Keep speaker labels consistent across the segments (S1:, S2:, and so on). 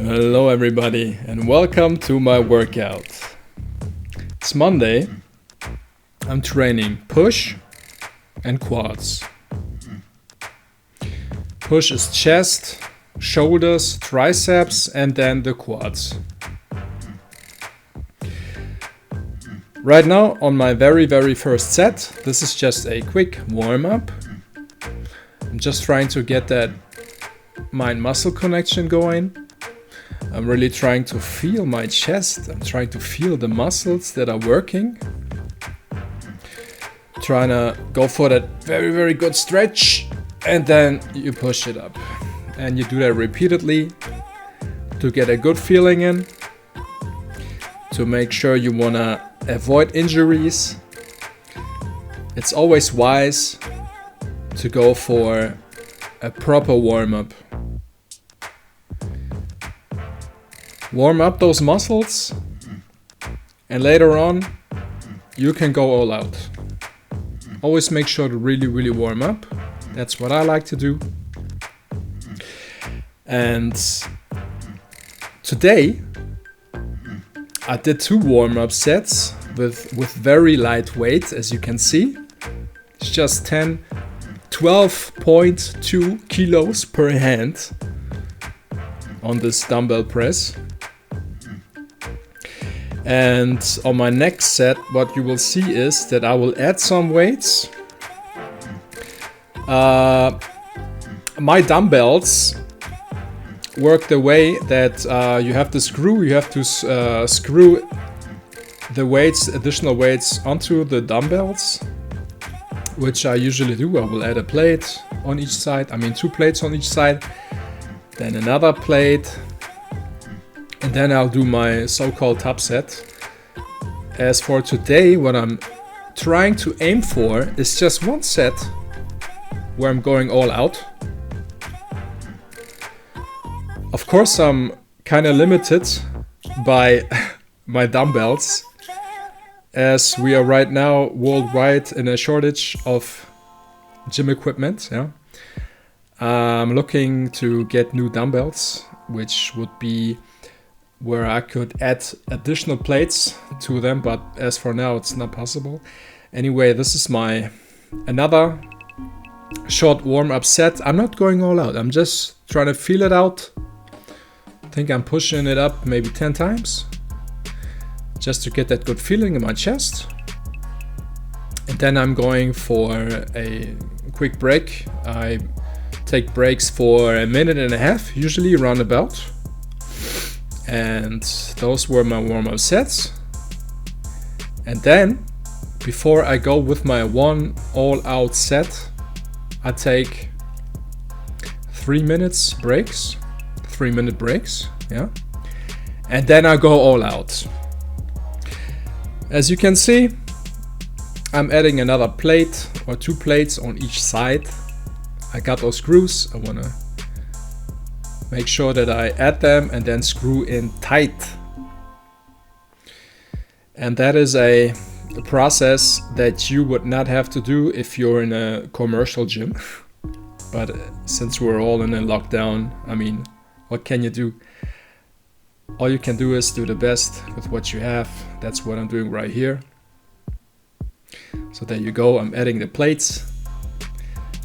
S1: Hello everybody and welcome to my workout. It's Monday. I'm training push and quads. Push is chest, shoulders, triceps and then the quads. Right now on my very first set, this is just a quick warm-up. I'm just trying to get that mind-muscle connection going. I'm really trying to feel my chest. I'm trying to feel the muscles that are working. Trying to go for that very good stretch, and then you push it up. And you do that repeatedly to get a good feeling in, to make sure you want to avoid injuries. It's always wise to go for a proper warm-up. Warm up those muscles, and later on you can go all out. Always make sure to really warm up. That's what I like to do. And today I did 2 warm-up sets with very light weight, as you can see. It's just 12.2 kilos per hand on this dumbbell press. And on my next set, what you will see is that I will add some weights. My dumbbells work the way that you have to screw the weights, additional weights onto the dumbbells, which I usually do. I will add a plate on each side, 2 plates on each side, then another plate, and then I'll do my so-called top set. As for today, what I'm trying to aim for is just 1 set where I'm going all out. Of course, I'm kind of limited by my dumbbells, as we are right now worldwide in a shortage of gym equipment. I'm looking to get new dumbbells, which would be where I could add additional plates to them, but as for now it's not possible. Anyway, this is my another short warm-up set. I'm not going all out, I'm just trying to feel it out. I think I'm pushing it up maybe 10 times just to get that good feeling in my chest. And then I'm going for a quick break. I take breaks for 1.5 minutes, usually around about. And those were my warm-up sets. And then, before I go with my 1 all-out set, I take 3-minute breaks. 3-minute breaks, and then I go all out. As you can see, I'm adding another plate or 2 plates on each side. I got those screws. I want to make sure that I add them and then screw in tight. And that is a process that you would not have to do if you're in a commercial gym. But since we're all in a lockdown, what can you do? All you can do is do the best with what you have. That's what I'm doing right here. So there you go, I'm adding the plates.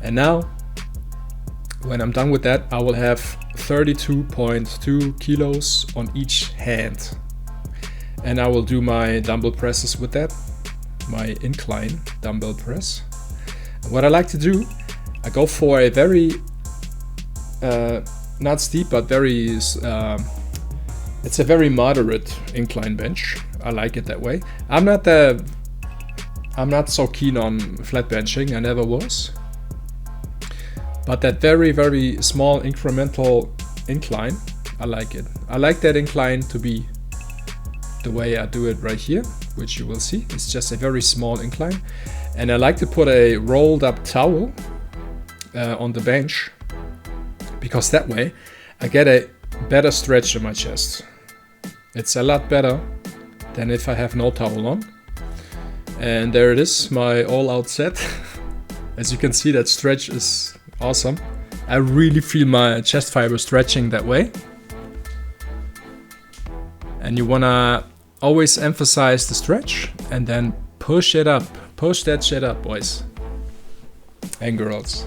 S1: And now, when I'm done with that, I will have 32.2 kilos on each hand. And I will do my dumbbell presses with that, my incline dumbbell press. And what I like to do, I go for a very, not steep, but it's a very moderate incline bench. I like it that way. I'm not so keen on flat benching, I never was. But that very small incremental incline, I like it. I like that incline to be the way I do it right here, which you will see. It's just a very small incline. And I like to put a rolled up towel on the bench, because that way I get a better stretch in my chest. It's a lot better than if I have no towel on. And there it is, my all-out set. As you can see, that stretch is awesome. I really feel my chest fiber stretching that way. And you wanna always emphasize the stretch and then push it up. Push that shit up, boys and girls.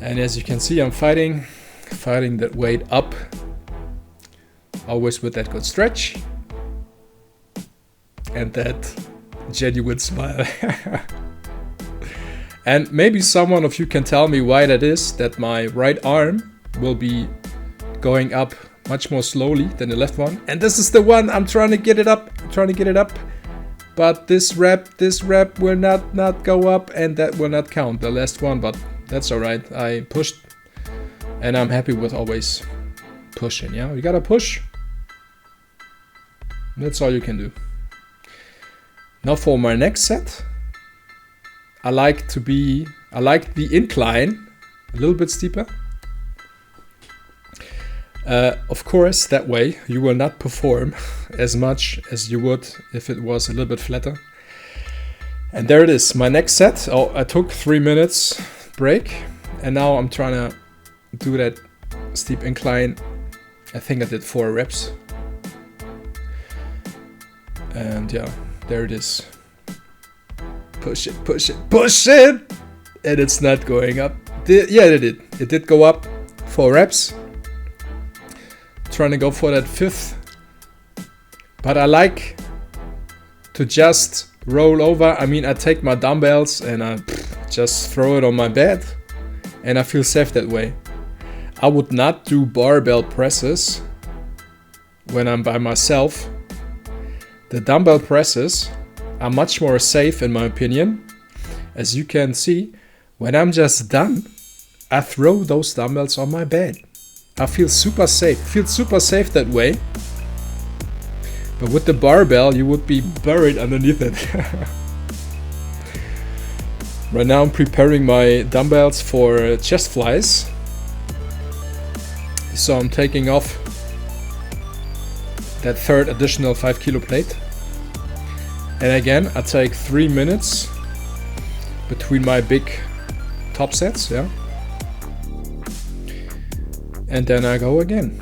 S1: And as you can see, I'm fighting that weight up, always with that good stretch and that genuine smile. And maybe someone of you can tell me why that is, that my right arm will be going up much more slowly than the left one. And this is the one I'm trying to get it up, but this rep will not go up, and that will not count, the last one, but that's all right. I pushed, and I'm happy with always pushing. Yeah, you gotta push. That's all you can do. Now for my next set, I like the incline a little bit steeper. Of course, that way you will not perform as much as you would if it was a little bit flatter. And there it is, my next set. Oh, I took 3 minutes break, and now I'm trying to do that steep incline. I think I did 4 reps. And yeah, there it is. Push it, push it, push it! And it's not going up. Yeah, it did. It did go up 4 reps. Trying to go for that 5th. But I like to just roll over. I mean, I take my dumbbells and I just throw it on my bed. And I feel safe that way. I would not do barbell presses when I'm by myself. The dumbbell presses are much more safe in my opinion. As you can see, when I'm just done, I throw those dumbbells on my bed. I feel super safe. Feels super safe that way. But with the barbell, you would be buried underneath it. Right now I'm preparing my dumbbells for chest flies. So I'm taking off that 3rd additional 5 kilo plate. And again, I take 3 minutes between my big top sets, yeah. And then I go again.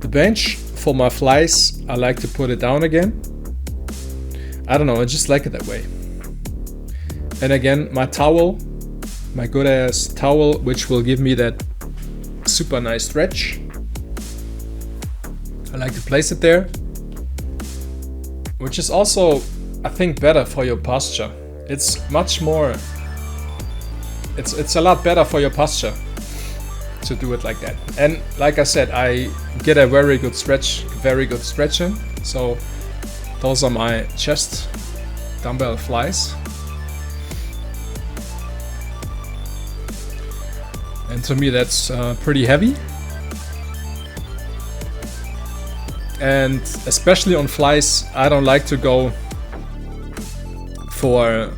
S1: The bench for my flies, I like to put it down again. I don't know, I just like it that way. And again, my towel, my good ass towel, which will give me that super nice stretch. I like to place it there, which is also, I think, better for your posture. It's much more, it's a lot better for your posture to do it like that. And like I said, I get a very good stretching. So those are my chest dumbbell flies. And to me that's pretty heavy. And especially on flies, I don't like to go for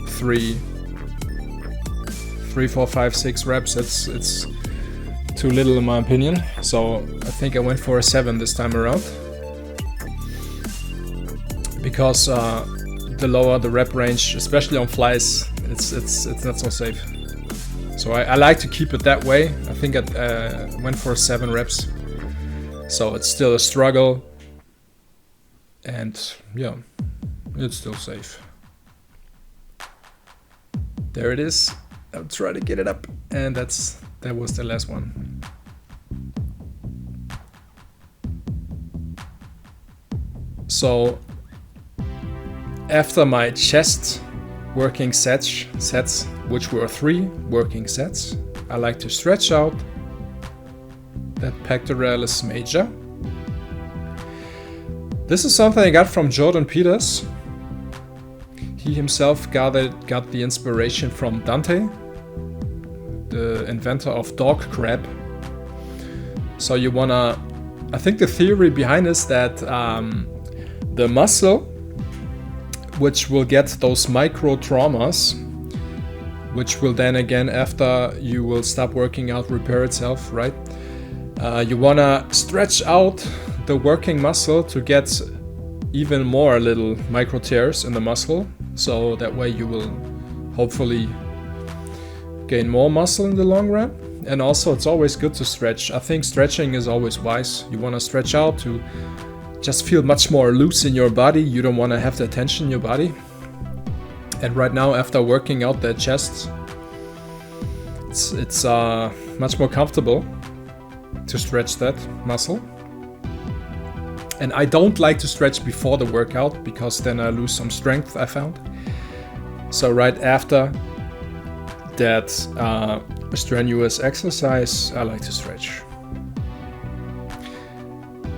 S1: 3, 4, 5, 6 reps. It's too little in my opinion. So I think I went for a 7 this time around. Because the lower the rep range, especially on flies, it's not so safe. So I like to keep it that way. I think I went for 7 reps. So it's still a struggle. And yeah, it's still safe. There it is. I'll try to get it up, and that was the last one. So after my chest working sets, which were 3 working sets, I like to stretch out that pectoralis major. This is something I got from Jordan Peters. He himself got the inspiration from Dante, the inventor of dog crab. So you wanna, I think the theory behind is that the muscle, which will get those micro traumas, which will then again, after you will stop working out, repair itself, right? You wanna stretch out the working muscle to get even more little micro tears in the muscle. So that way you will hopefully gain more muscle in the long run. And also it's always good to stretch. I think stretching is always wise. You want to stretch out to just feel much more loose in your body. You don't want to have the tension in your body. And right now, after working out the chest, it's much more comfortable to stretch that muscle. And I don't like to stretch before the workout because then I lose some strength, I found. So right after that strenuous exercise, I like to stretch.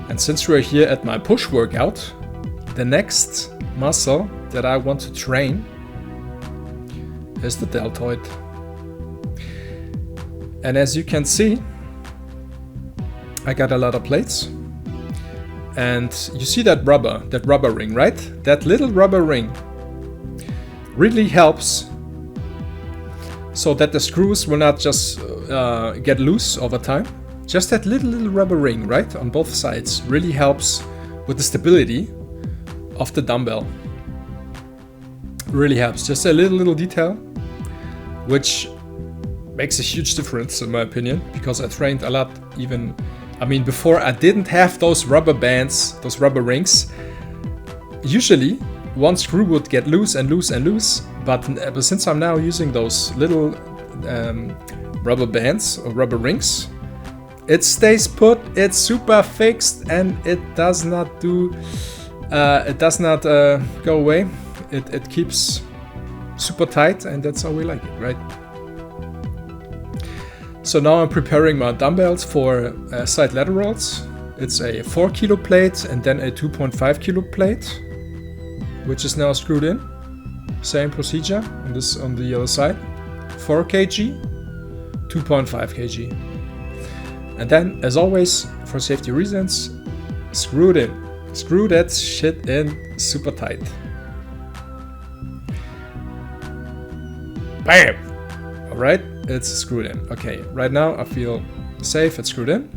S1: And since we're here at my push workout, the next muscle that I want to train is the deltoid. And as you can see, I got a lot of plates. And you see that rubber ring, right? That little rubber ring really helps so that the screws will not just get loose over time. Just that little rubber ring, right, on both sides really helps with the stability of the dumbbell. Really helps. Just a little detail, which makes a huge difference in my opinion, because I trained a lot even. I mean, before I didn't have those rubber bands, those rubber rings. Usually, one screw would get loose and loose and loose, but since I'm now using those little rubber bands or rubber rings, it stays put, it's super fixed, and it does not go away. It keeps super tight, and that's how we like it, right? So now I'm preparing my dumbbells for side laterals. It's a 4 kilo plate and then a 2.5 kilo plate, which is now screwed in. Same procedure on the other side. 4 kg, 2.5 kg. And then, as always, for safety reasons, screw it in. Screw that shit in super tight. Bam! Alright, it's screwed in. Okay, right now I feel safe, it's screwed in.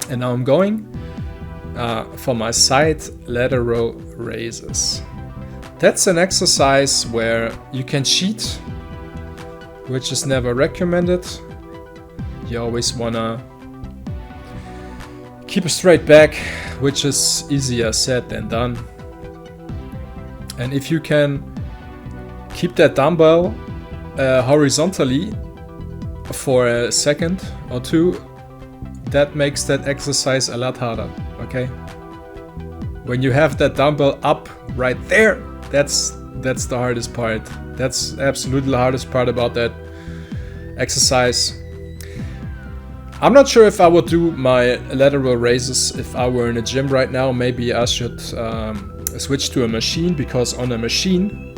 S1: And now I'm going for my side lateral raises. That's an exercise where you can cheat, which is never recommended. You always wanna keep a straight back, which is easier said than done. And if you can keep that dumbbell horizontally for a second or two, that makes that exercise a lot harder, okay? When you have that dumbbell up right there, that's the hardest part. That's absolutely the hardest part about that exercise. I'm not sure if I would do my lateral raises if I were in a gym right now. Maybe I should switch to a machine, because on a machine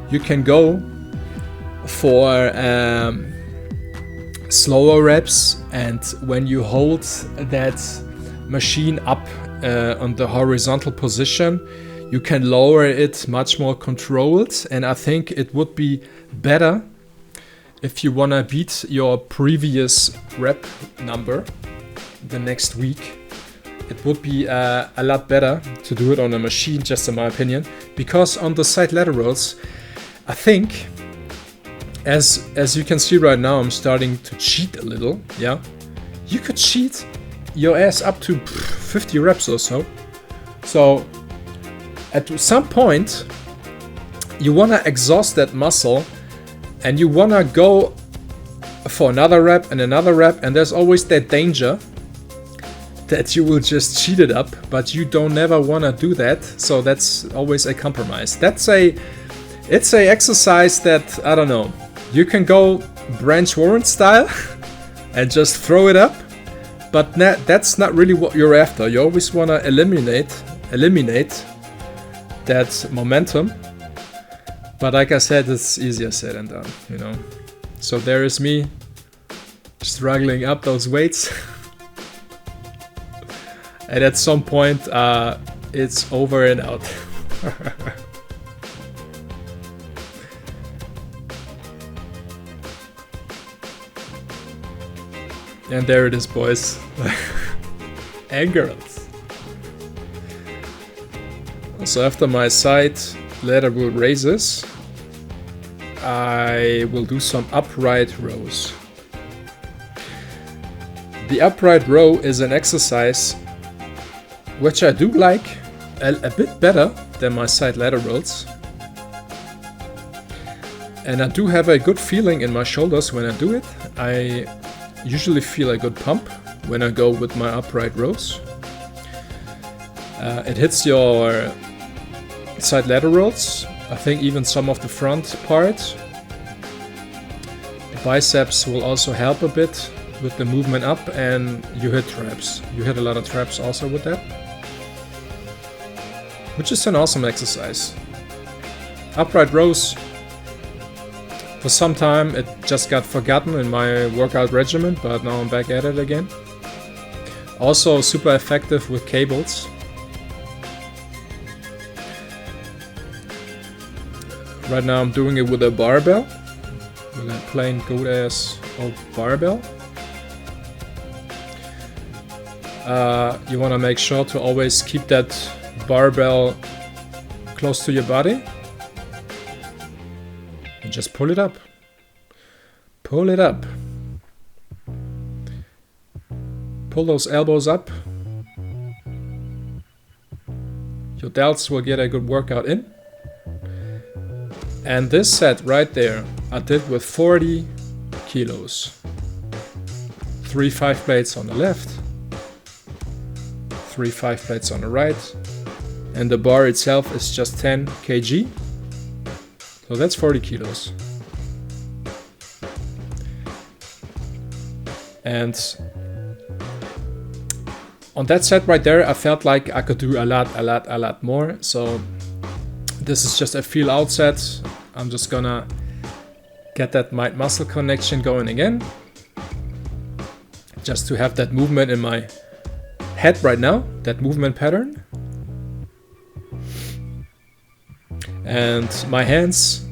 S1: you can go for slower reps, and when you hold that machine up on the horizontal position, you can lower it much more controlled. And I think it would be better if you want to beat your previous rep number the next week. It would be a lot better to do it on a machine, just in my opinion, because on the side laterals, I think, as you can see right now, I'm starting to cheat a little. Yeah, you could cheat your ass up to 50 reps or so. So at some point you want to exhaust that muscle, and you want to go for another rep and another rep, and there's always that danger that you will just cheat it up, but you don't never want to do that. So that's always a compromise. It's a exercise that, I don't know, you can go Branch Warren style and just throw it up, but that's not really what you're after. You always want to eliminate that momentum. But like I said, it's easier said than done, you know. So there is me struggling up those weights. And at some point, it's over and out. And there it is, boys. And girls. So after my side lateral raises, I will do some upright rows. The upright row is an exercise which I do like a bit better than my side laterals. And I do have a good feeling in my shoulders when I do it. I usually feel a good pump when I go with my upright rows. It hits your side laterals, I think even some of the front part. The biceps will also help a bit with the movement up, and you hit traps. You hit a lot of traps also with that, which is an awesome exercise. Upright rows, for some time it just got forgotten in my workout regimen, but now I'm back at it again. Also super effective with cables. Right now I'm doing it with a barbell, with a plain good ass old barbell. You want to make sure to always keep that barbell close to your body and just pull it up. Pull it up. Pull those elbows up. Your delts will get a good workout in. And this set right there I did with 40 kilos. 3 5 plates on the left, 3 5 plates on the right, and the bar itself is just 10 kg. So that's 40 kilos. And on that set right there, I felt like I could do a lot more. So this is just a feel out set. I'm just gonna get that mind muscle connection going again. Just to have that movement in my head right now, that movement pattern. And my hands,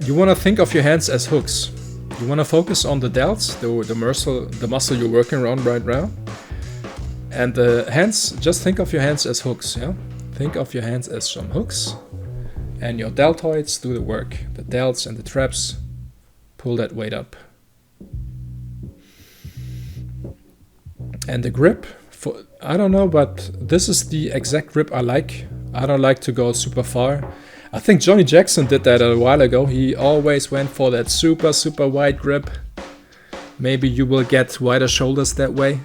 S1: you want to think of your hands as hooks. You want to focus on the delts, the muscle you're working around right now. And the hands, just think of your hands as hooks, yeah? Think of your hands as some hooks. And your deltoids do the work. The delts and the traps pull that weight up. And the grip, I don't know, but this is the exact grip I like. I don't like to go super far. I think Johnny Jackson did that a while ago. He always went for that super wide grip. Maybe you will get wider shoulders that way.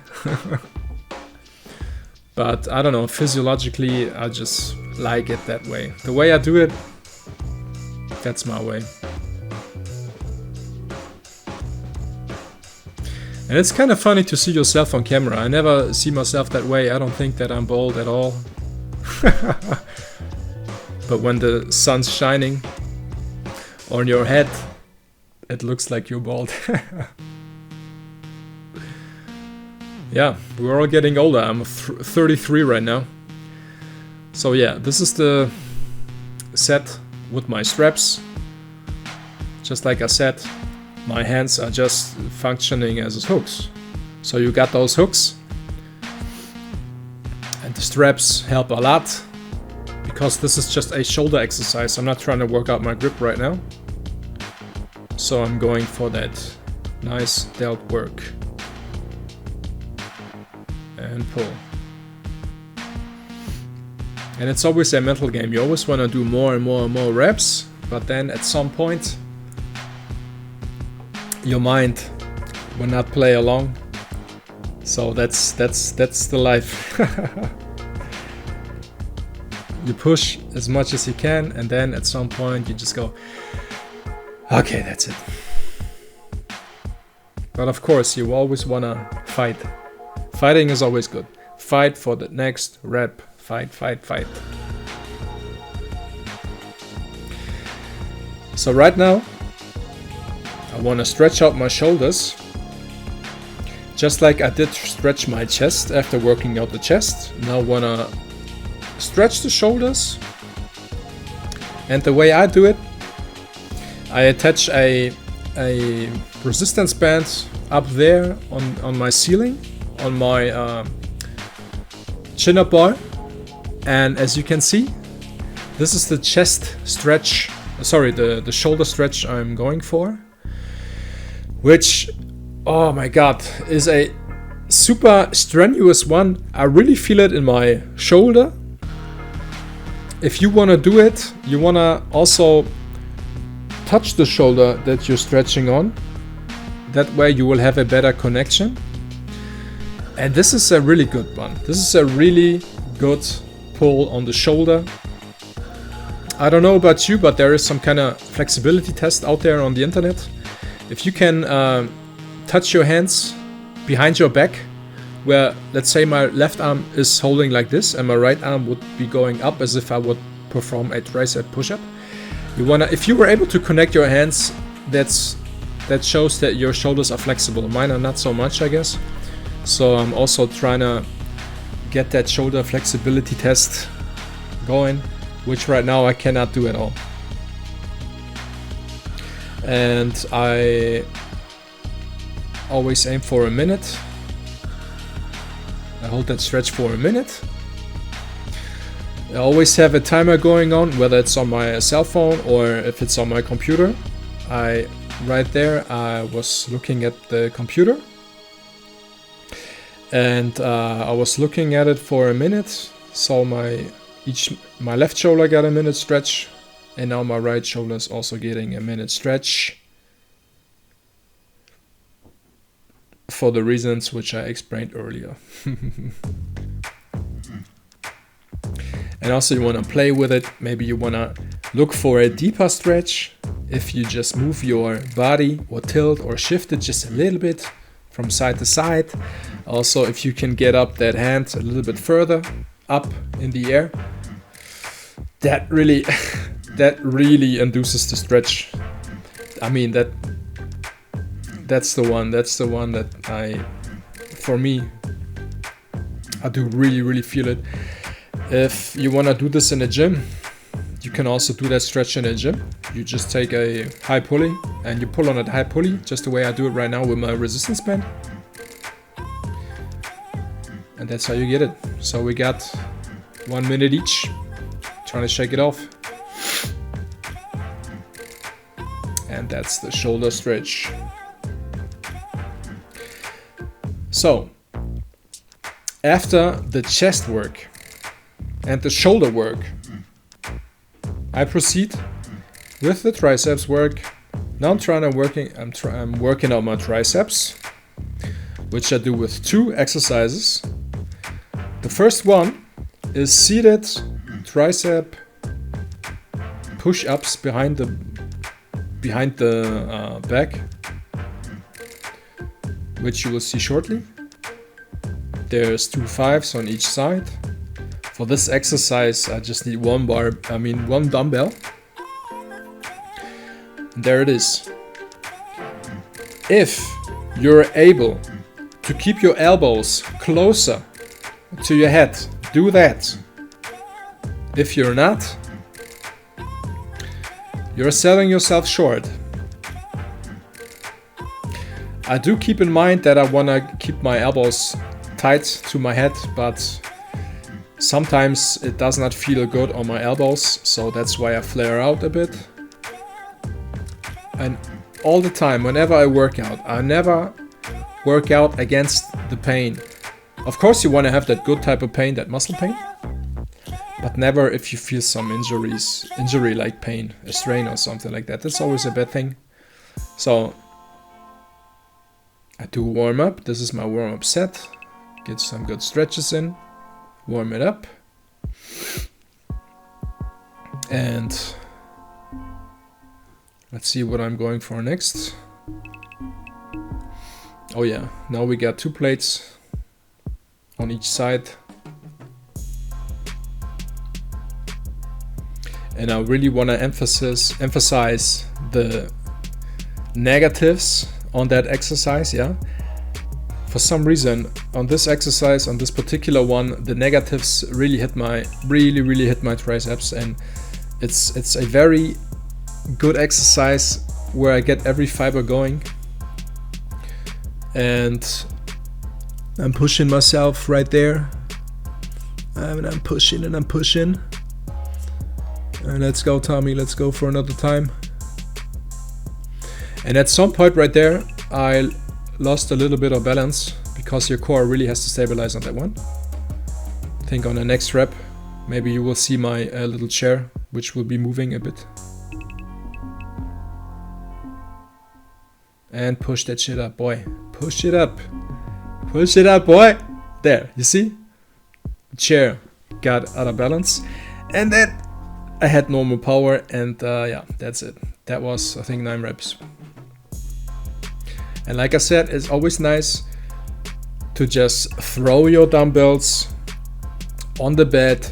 S1: But I don't know, physiologically I just like it that way. The way I do it, that's my way. And it's kind of funny to see yourself on camera. I never see myself that way. I don't think that I'm bald at all. But when the sun's shining on your head, it looks like you're bald. Yeah, we're all getting older. I'm 33 right now. So yeah, this is the set with my straps. Just like I said, my hands are just functioning as hooks. So you got those hooks. And the straps help a lot. Because this is just a shoulder exercise. I'm not trying to work out my grip right now. So I'm going for that nice delt work. And pull. And it's always a mental game. You always want to do more and more reps, but then at some point your mind will not play along. So that's the life. You push as much as you can, and then at some point you just go, okay, that's it. But of course you always want to fight. Fighting is always good. Fight for the next rep. Fight. So right now, I want to stretch out my shoulders. Just like I did stretch my chest after working out the chest. Now I want to stretch the shoulders. And the way I do it, I attach a resistance band up there on my ceiling. On my chin-up bar, and as you can see, this is the chest stretch, the shoulder stretch I'm going for. which, oh my god, is a super strenuous one. I really feel it in my shoulder. If you want to do it, you want to also touch the shoulder that you're stretching on. That way you will have a better connection. And this is a really good one. This is a really good pull on the shoulder. I don't know about you, but there is some kind of flexibility test out there on the internet. If you can touch your hands behind your back, where let's say my left arm is holding like this and my right arm would be going up as if I would perform a tricep push-up. If you were able to connect your hands, that shows that your shoulders are flexible. Mine are not so much, I guess. So I'm also trying to get that shoulder flexibility test going, which right now I cannot do at all. And I always aim for a minute. I hold that stretch for a minute. I always have a timer going on, whether it's on my cell phone or if it's on my computer. Right there, I was looking at the computer. And I was looking at it for a minute. So my left shoulder got a minute stretch. And now my right shoulder is also getting a minute stretch. For the reasons which I explained earlier. And also you want to play with it. Maybe you want to look for a deeper stretch. If you just move your body or tilt or shift it just a little bit from side to side. Also, if you can get up that hand a little bit further up in the air, that really induces the stretch. I mean, that's the one that for me, I do really feel it. If you want to do this in a gym, you can also do that stretch in a gym. You just take a high pulley and you pull on that high pulley, just the way I do it right now with my resistance band. And that's how you get it. So we got 1 minute each. Trying to shake it off. And that's the shoulder stretch. So, after the chest work and the shoulder work, I proceed with the triceps work. Now I'm working on my triceps, which I do with 2 exercises. The first one is seated tricep push-ups behind the back, which you will see shortly. There's 2 5s on each side. For this exercise, I just need one dumbbell. And there it is. If you're able to keep your elbows closer to your head, do that. If you're not, you're selling yourself short. I do keep in mind that I want to keep my elbows tight to my head, but sometimes it does not feel good on my elbows, so that's why I flare out a bit. And all the time, whenever I work out, I never work out against the pain. Of course you want to have that good type of pain, that muscle pain, but never if you feel some injury like pain, a strain or something like that. That's always a bad thing. So I do warm up. This is my warm up set. Get some good stretches in. Warm it up. And let's see what I'm going for next. Oh yeah, now we got 2 plates on each side. And I really want to emphasize the negatives on that exercise, yeah. For some reason, on this exercise, on this particular one, the negatives really hit my triceps, and it's a very good exercise where I get every fiber going, and I'm pushing myself right there, and I'm pushing and I'm pushing, and let's go, Tommy, let's go for another time. And at some point right there, I lost a little bit of balance because your core really has to stabilize on that one. I think on the next rep, maybe you will see my little chair, which will be moving a bit. And push that shit up, boy. Push it up. Push it up, boy. There, you see? The chair got out of balance. And then I had normal power, and yeah, that's it. That was, I think, 9 reps. And like I said, it's always nice to just throw your dumbbells on the bed,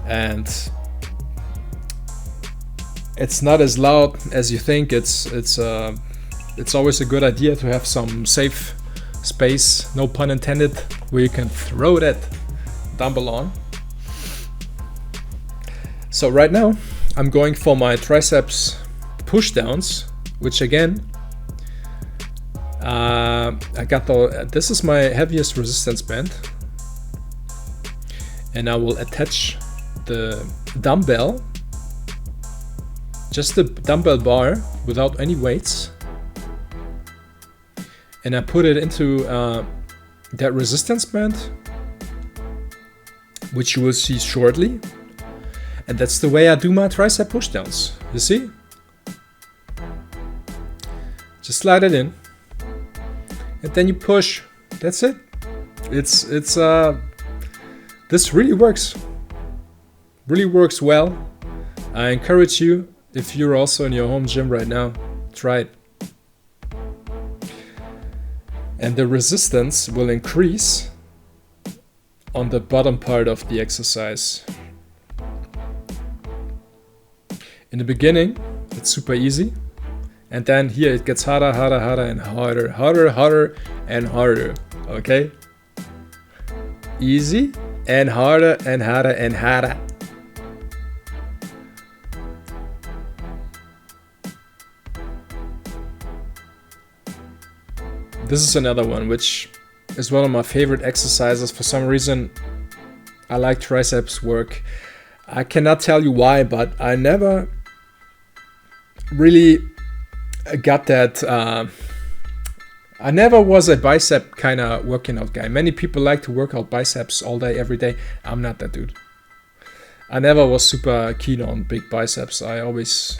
S1: and it's not as loud as you think. It's always a good idea to have some safe space, no pun intended, where you can throw that dumbbell on. So right now I'm going for my triceps pushdowns, which again, this is my heaviest resistance band, and I will attach the dumbbell, just the dumbbell bar without any weights, and I put it into that resistance band, which you will see shortly. And that's the way I do my tricep pushdowns. You see? Just slide it in, and then you push. That's it. This really works. Really works well. I encourage you, if you're also in your home gym right now, try it. And the resistance will increase on the bottom part of the exercise. In the beginning, it's super easy, and then here it gets harder, harder, harder, and harder, harder, harder, and harder. Okay? Easy and harder and harder and harder. This is another one which is one of my favorite exercises. For some reason, I like triceps work. I cannot tell you why, but I never really got that. I never was a bicep kind of working out guy. Many people like to work out biceps all day, every day. I'm not that dude. I never was super keen on big biceps. I always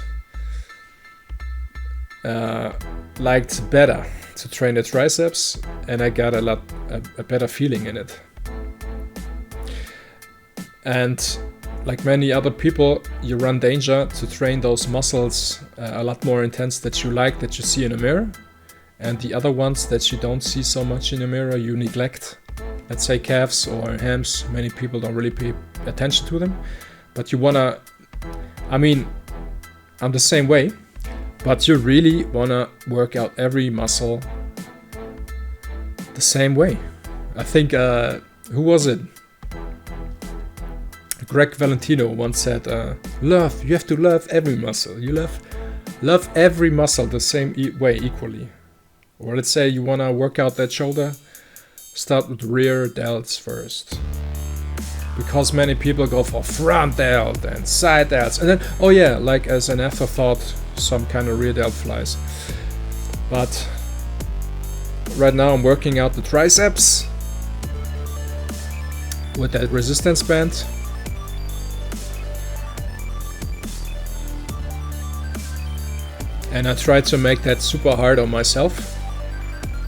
S1: liked better to train the triceps, and I got a better feeling in it. And like many other people, you run danger to train those muscles a lot more intense that you like, that you see in a mirror, and the other ones that you don't see so much in the mirror, you neglect. Let's say calves or hams. Many people don't really pay attention to them, but you wanna, I mean, I'm the same way, but you really wanna work out every muscle the same way. I think, who was it? Greg Valentino once said, you have to love every muscle. You love every muscle the same way equally. Or let's say you want to work out that shoulder, start with rear delts first. Because many people go for front delt and side delts, and then, oh yeah, like as an afterthought, some kind of rear delt flies. But right now I'm working out the triceps with that resistance band. And I try to make that super hard on myself.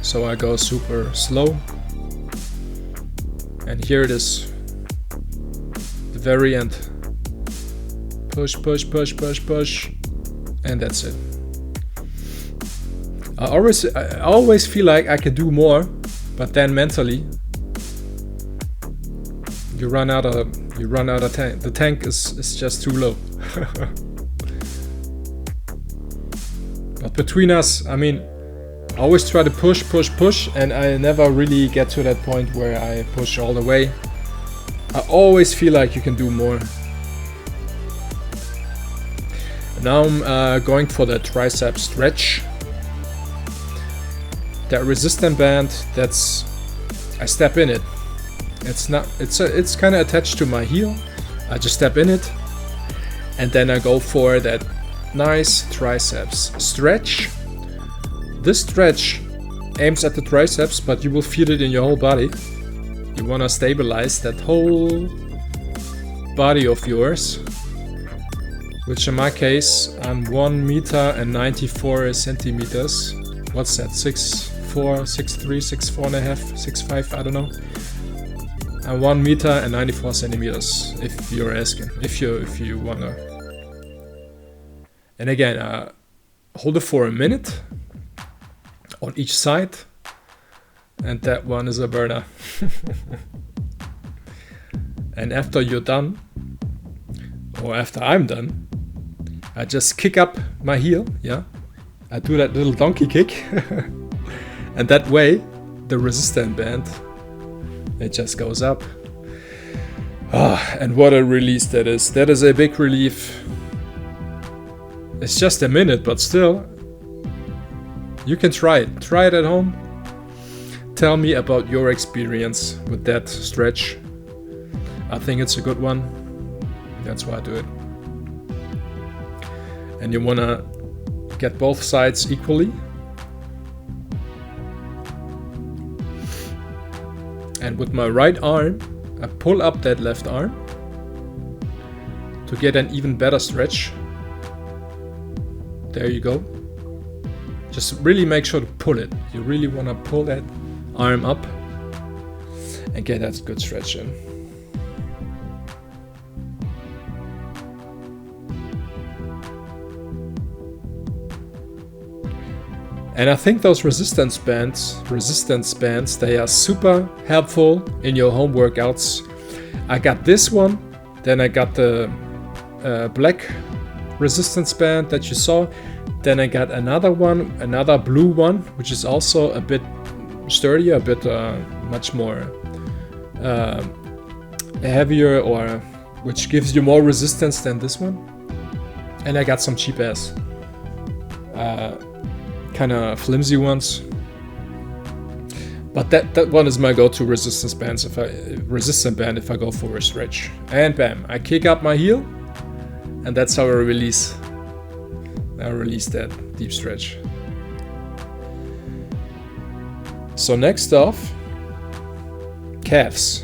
S1: So I go super slow. And here it is. The very end. Push, push, push, push, push. And that's it. I always feel like I could do more, but then mentally you run out of tank. The tank is just too low. But between us, I mean, I always try to push, push, push, and I never really get to that point where I push all the way. I always feel like you can do more. Now I'm going for the tricep stretch. That resistant band, I step in it. It's kind of attached to my heel. I just step in it, and then I go for that nice triceps stretch. this stretch aims at the triceps, but you will feel it in your whole body. You want to stabilize that whole body of yours, which in my case, I'm 1 meter and 94 centimeters. What's that? 6'4", 6'3", 6'4 and a half, 6'5", I don't know. I'm 1 meter and 94 centimeters, if you're asking, if you wanna. And again, hold it for a minute on each side, and that one is a burner. And after you're done, or after I'm done, I just kick up my heel, yeah. I do that little donkey kick, and that way, the resistance band, it just goes up. And what a release that is. That is a big relief. It's just a minute, but still, you can try it. Try it at home. Tell me about your experience with that stretch. I think it's a good one. That's why I do it. And you want to get both sides equally. And with my right arm, I pull up that left arm to get an even better stretch. There you go. Just really make sure to pull it. You really want to pull that arm up and get that good stretch in. And I think those resistance bands, they are super helpful in your home workouts. I got this one, then I got the black resistance band that you saw. Then I got another one, another blue one, which is also a bit sturdier, a bit much more heavier, or which gives you more resistance than this one. And I got some cheap ass kind of flimsy ones, but that one is my go-to resistance band if I go for a stretch. And bam, I kick up my heel, and that's how I release that deep stretch. So next off, calves.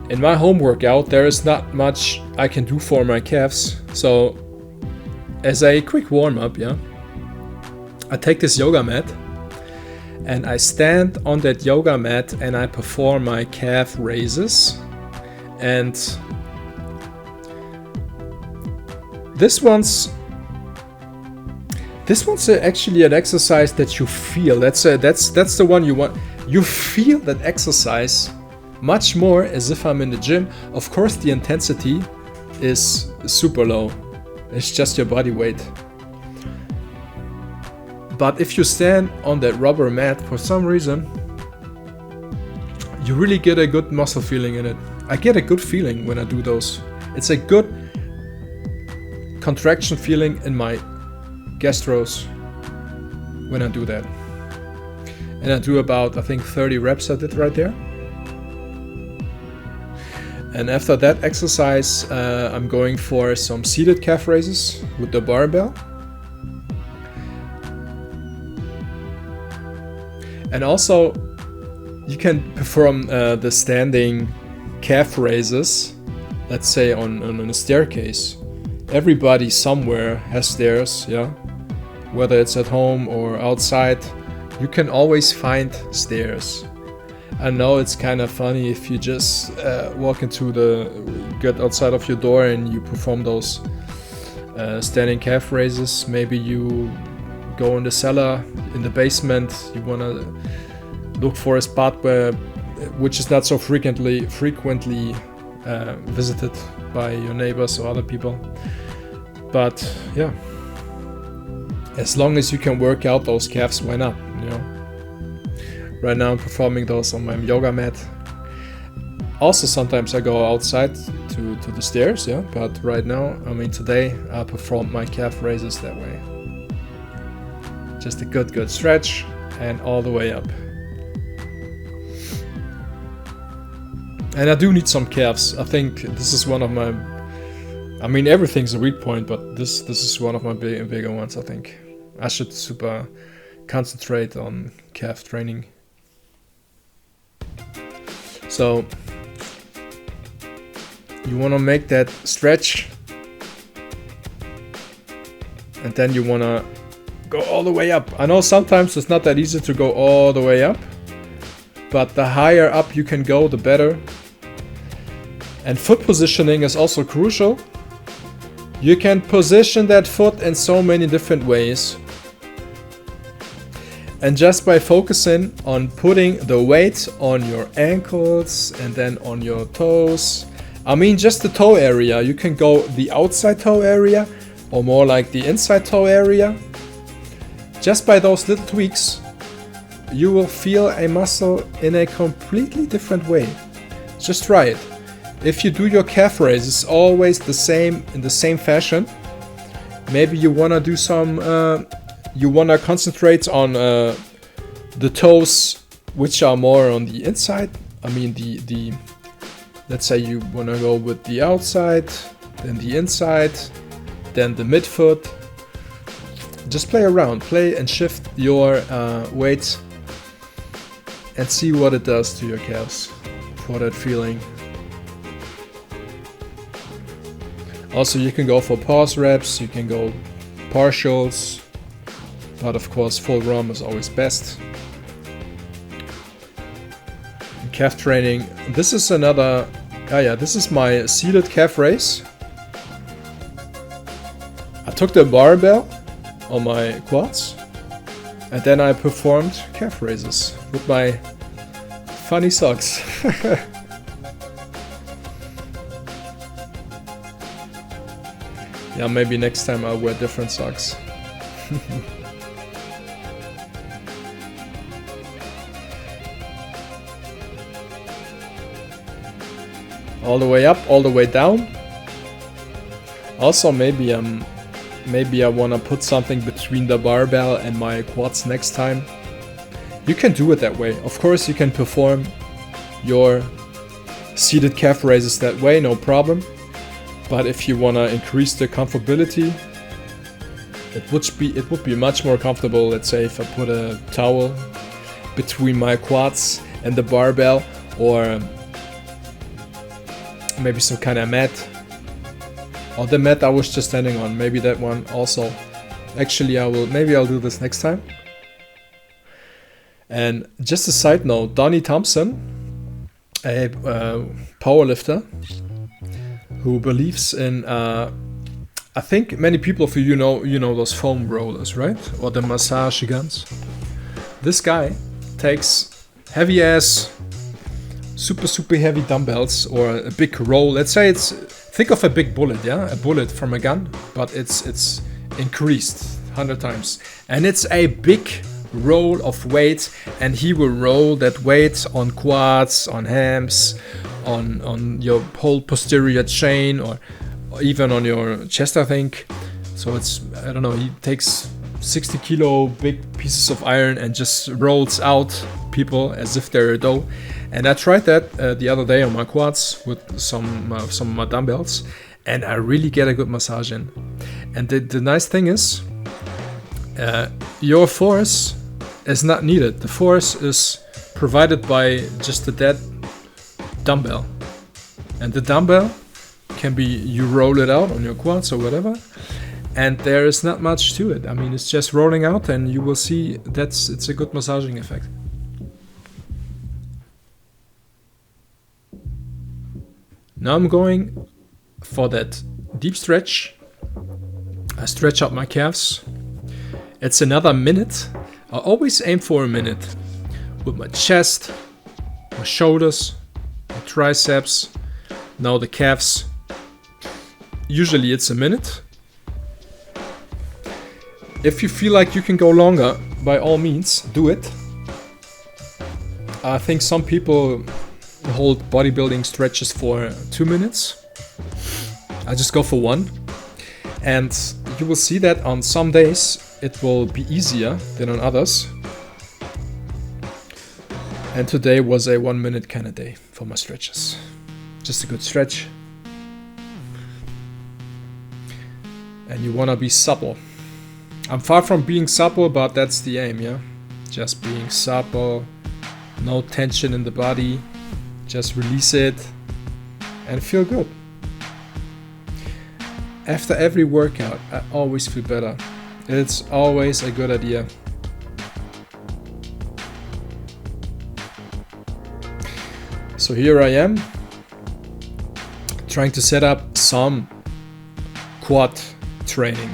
S1: In my home workout, there is not much I can do for my calves. So as a quick warm-up, yeah, I take this yoga mat and I stand on that yoga mat and I perform my calf raises. And this one's actually an exercise that you feel. That's the one you want. You feel that exercise much more as if I'm in the gym. Of course, the intensity is super low. It's just your body weight. But if you stand on that rubber mat, for some reason, you really get a good muscle feeling in it. I get a good feeling when I do those. It's a good contraction feeling in my gastros when I do that. And I do about, I think, 30 reps I did right there. And after that exercise, I'm going for some seated calf raises with the barbell. And also, you can perform the standing calf raises, let's say on a staircase. Everybody somewhere has stairs, yeah? Whether it's at home or outside, you can always find stairs. I know it's kind of funny if you just get outside of your door and you perform those standing calf raises. Maybe you go in the cellar, in the basement, you want to look for a spot which is not so frequently visited by your neighbors or other people. But yeah, as long as you can work out those calves, why not, you know? Right now I'm performing those on my yoga mat. Also sometimes I go outside to the stairs, yeah, but right now, I mean today, I performed my calf raises that way. Just a good stretch and all the way up. And I do need some calves. I think this is one of my, I mean, everything's a weak point, but this is one of my bigger ones, I think. I should super concentrate on calf training. So you want to make that stretch, and then you want to go all the way up. I know sometimes it's not that easy to go all the way up, but the higher up you can go, the better. And foot positioning is also crucial. You can position that foot in so many different ways. And just by focusing on putting the weight on your ankles and then on your toes, I mean just the toe area, you can go the outside toe area or more like the inside toe area. Just by those little tweaks, you will feel a muscle in a completely different way. Just try it. If you do your calf raises always the same, in the same fashion, maybe you wanna do some, you wanna concentrate on the toes which are more on the inside. I mean the let's say you wanna go with the outside, then the inside, then the midfoot. Just play around, play and shift your weight and see what it does to your calves for that feeling. Also, you can go for pause reps, you can go partials, but of course full ROM is always best. In calf training, this is another, this is my seated calf raise. I took the barbell on my quads and then I performed calf raises with my funny socks. Yeah, maybe next time I'll wear different socks. All the way up, all the way down. Also, maybe I wanna put something between the barbell and my quads next time. You can do it that way. Of course, you can perform your seated calf raises that way, no problem. But if you wanna increase the comfortability, it would be much more comfortable. Let's say if I put a towel between my quads and the barbell, or maybe some kind of mat, or the mat I was just standing on. Maybe that one also. Actually, maybe I'll do this next time. And just a side note, Donnie Thompson, a powerlifter, who believes in, I think many people of you know those foam rollers, right? Or the massage guns. This guy takes heavy ass, super heavy dumbbells or a big roll. Let's say think of a big bullet, yeah? A bullet from a gun, but it's increased 100 times. And it's a big roll of weight, and he will roll that weight on quads, on hams, on your whole posterior chain, or even on your chest, I think. So it's, I don't know, he takes 60 kilo big pieces of iron and just rolls out people as if they're a dough. And I tried that the other day on my quads with some of my dumbbells, and I really get a good massage in. And the nice thing is, your force is not needed. The force is provided by just the dead dumbbell. And the dumbbell can be, you roll it out on your quads or whatever, and there is not much to it. I mean, it's just rolling out, and you will see it's a good massaging effect. Now I'm going for that deep stretch. I stretch out my calves. It's another minute. I always aim for a minute with my chest, my shoulders, my triceps, now the calves. Usually it's a minute. If you feel like you can go longer, by all means, do it. I think some people hold bodybuilding stretches for 2 minutes. I just go for 1. And you will see that on some days it will be easier than on others. And today was a 1 minute kind of day for my stretches. Just a good stretch. and you want to be supple. I'm far from being supple, but that's the aim, yeah? Just being supple, no tension in the body, just release it and feel good. After every workout, I always feel better. It's always a good idea. So here I am, trying to set up some quad training.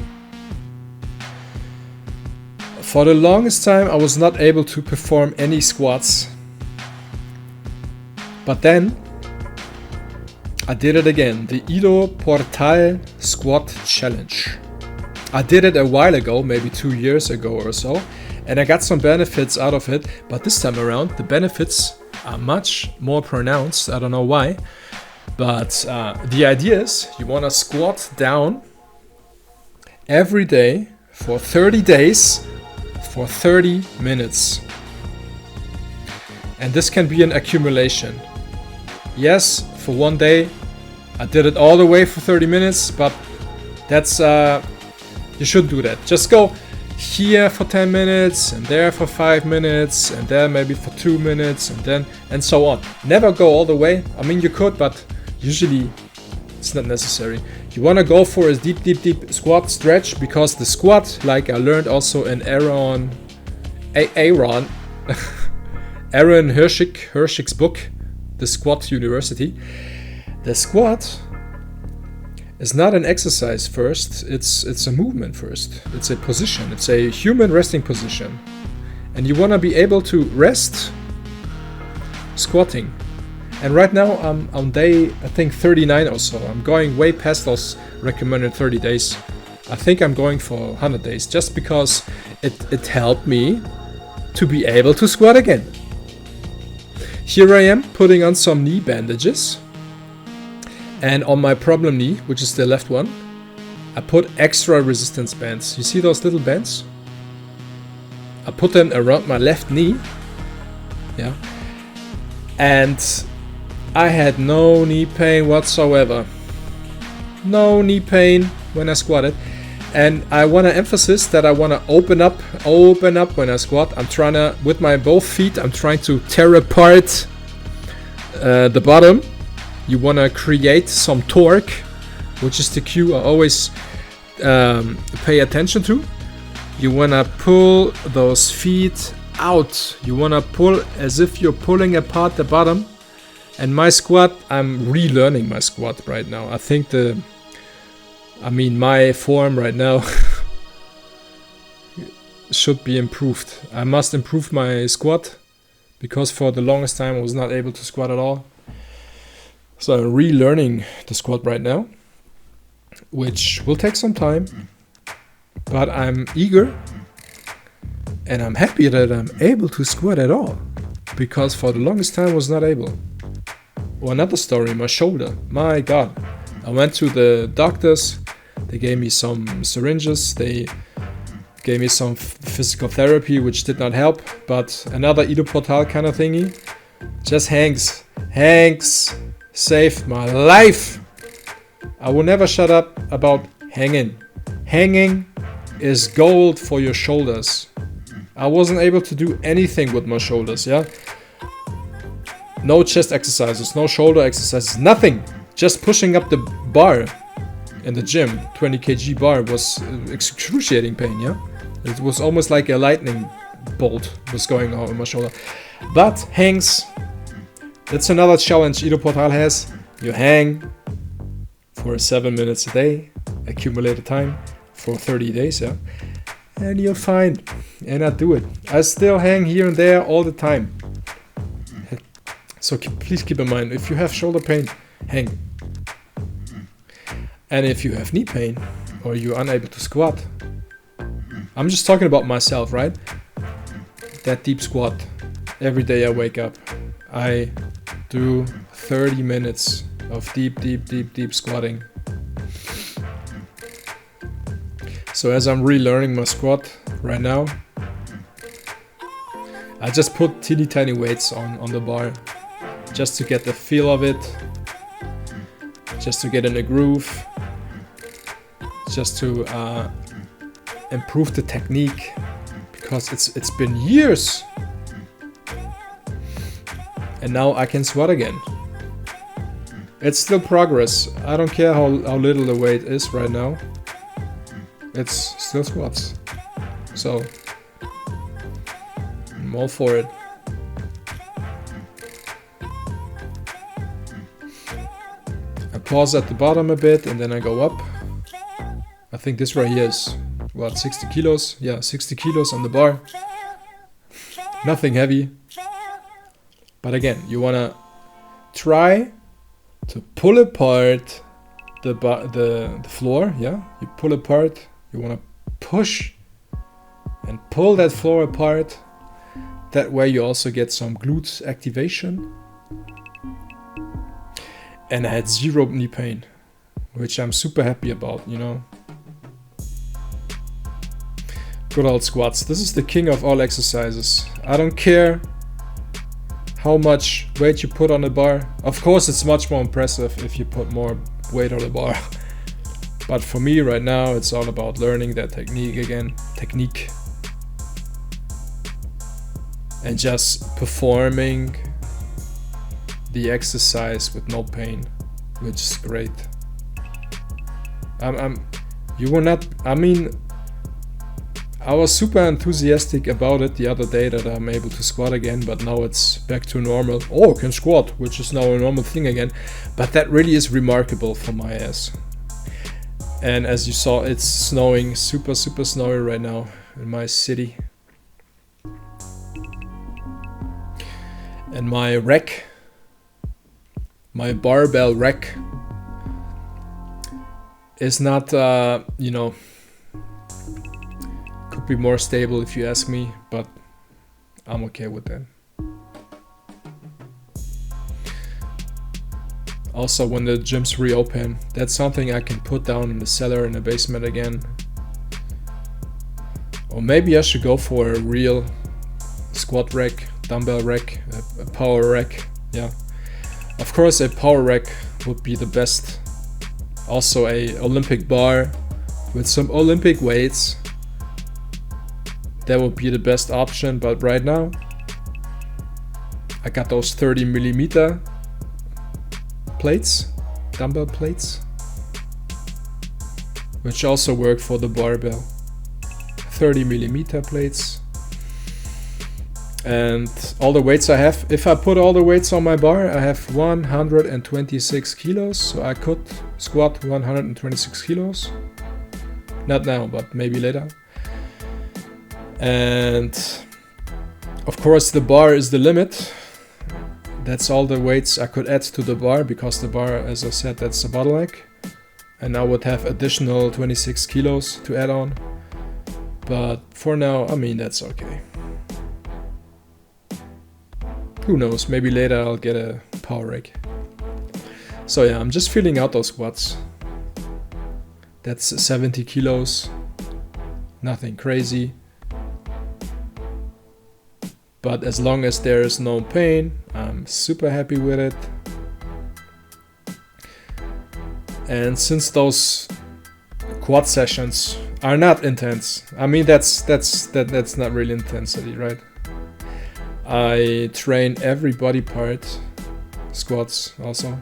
S1: For the longest time, I was not able to perform any squats. But then I did it again, the Ido Portal Squat Challenge. I did it a while ago, maybe 2 years ago or so, and I got some benefits out of it, but this time around the benefits are much more pronounced. I don't know why, but the idea is you want to squat down every day for 30 days for 30 minutes. And this can be an accumulation. Yes, for one day I did it all the way for 30 minutes, but that's you should do that. Just go here for 10 minutes and there for 5 minutes and there maybe for 2 minutes and so on. Never go all the way. I mean, you could, but usually it's not necessary. You want to go for a deep squat stretch, because the squat, like I learned also in Aaron Hirschig's book, The Squat University, the squat is not an exercise first, it's a movement first. It's a position, it's a human resting position. And you want to be able to rest squatting. And right now I'm on day, I think 39 or so. I'm going way past those recommended 30 days. I think I'm going for 100 days, just because it helped me to be able to squat again. Here I am putting on some knee bandages. And on my problem knee, which is the left one, I put extra resistance bands. You see those little bands? I put them around my left knee. Yeah. And I had no knee pain whatsoever. No knee pain when I squatted. And I want to emphasize that I want to open up when I squat. I'm trying to, with my both feet, I'm trying to tear apart the bottom. You want to create some torque, which is the cue I always pay attention to. You want to pull those feet out. You want to pull as if you're pulling apart the bottom. And my squat, I'm relearning my squat right now. I think my form right now should be improved. I must improve my squat, because for the longest time I was not able to squat at all. So I'm relearning the squat right now, which will take some time, but I'm eager and I'm happy that I'm able to squat at all, because for the longest time I was not able. Or another story, my shoulder. My God. I went to the doctors. They gave me some syringes. They gave me some physical therapy, which did not help. But another Ido Portal kind of thingy. Just hangs. Hangs saved my life. I will never shut up about hanging. Hanging is gold for your shoulders. I wasn't able to do anything with my shoulders, yeah? No chest exercises, no shoulder exercises, nothing. Just pushing up the bar in the gym, 20 kg bar, was excruciating pain, yeah? It was almost like a lightning bolt was going on my shoulder. But hangs, that's another challenge Ido Portal has. You hang for 7 minutes a day, accumulated time for 30 days, yeah? And you're fine. And I do it. I still hang here and there all the time. So please keep in mind, if you have shoulder pain, hang. And if you have knee pain or you're unable to squat, I'm just talking about myself, right? That deep squat. Every day I wake up, I do 30 minutes of deep squatting. So as I'm relearning my squat right now, I just put teeny tiny weights on the bar, just to get the feel of it, just to get in a groove, just to improve the technique, because it's been years, and now I can squat again. It's still progress. I don't care how little the weight is right now. It's still squats. So I'm all for it. I pause at the bottom a bit and then I go up. I think this right here is, what, 60 kilos? Yeah, 60 kilos on the bar. Nothing heavy. But again, you wanna try to pull apart the floor, yeah? You pull apart, you want to push and pull that floor apart. That way you also get some glute activation. And I had zero knee pain, which I'm super happy about, you know? Good old squats. This is the king of all exercises. I don't care how much weight you put on the bar. Of course, it's much more impressive if you put more weight on the bar. But for me right now, it's all about learning that technique again. And just performing the exercise with no pain, which is great. I was super enthusiastic about it the other day that I'm able to squat again, but now it's back to normal. Oh, I can squat, which is now a normal thing again. But that really is remarkable for my ass. And as you saw, it's snowing, super snowy right now in my city. And my rack, my barbell rack, is not, could be more stable if you ask me, but I'm okay with that. Also, when the gyms reopen, that's something I can put down in the cellar in the basement again. Or maybe I should go for a real squat rack, dumbbell rack, a power rack. Yeah, of course a power rack would be the best. Also a Olympic bar with some Olympic weights. That would be the best option, but right now I got those 30mm plates, dumbbell plates, which also work for the barbell. 30mm plates. And all the weights I have, if I put all the weights on my bar, I have 126 kilos, so I could squat 126 kilos. Not now, but maybe later. And of course the bar is the limit. That's all the weights I could add to the bar, because the bar, as I said, that's a bottleneck. And I would have additional 26 kilos to add on. But for now, I mean, that's okay. Who knows, maybe later I'll get a power rack. So yeah, I'm just filling out those squats. That's 70 kilos. Nothing crazy. But as long as there is no pain, I'm super happy with it. And since those quad sessions are not intense, I mean that's not really intensity, right? I train every body part, squats also,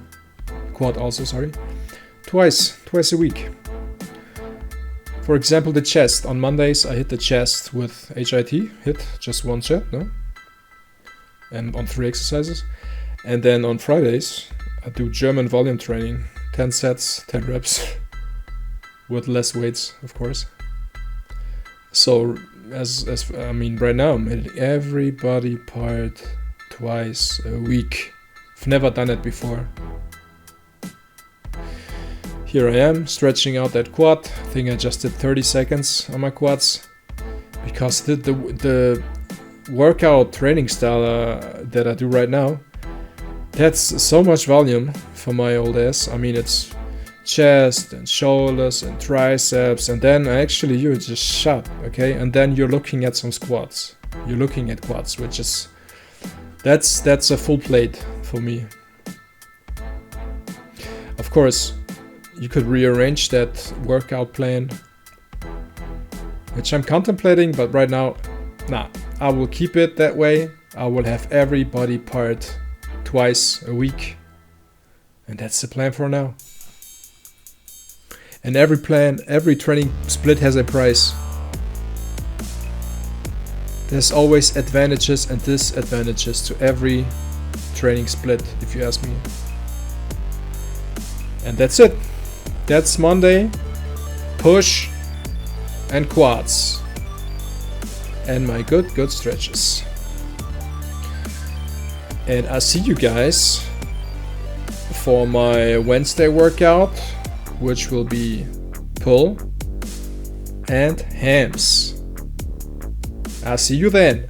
S1: quad also, sorry, twice a week. For example, the chest. On Mondays I hit the chest with HIT, just one set, no? And on 3 exercises. And then on Fridays I do German volume training, 10 sets, 10 reps, with less weights, of course. So as I mean, right now I'm hitting every body part twice a week. I've never done it before. Here I am stretching out that quad. I think I just did 30 seconds on my quads, because the workout training style that I do right now, that's so much volume for my old ass. I mean, it's chest and shoulders and triceps, and then actually you're just shot, okay? And then you're looking at some squats. You're looking at quads, which is that's a full plate for me. Of course, you could rearrange that workout plan, which I'm contemplating, but right now, nah, I will keep it that way. I will have every body part twice a week, and that's the plan for now. And every training split has a price. There's always advantages and disadvantages to every training split, if you ask me. And that's it. That's Monday. Push and quads. And my good stretches. And I'll see you guys for my Wednesday workout, which will be pull and hams. I'll see you then.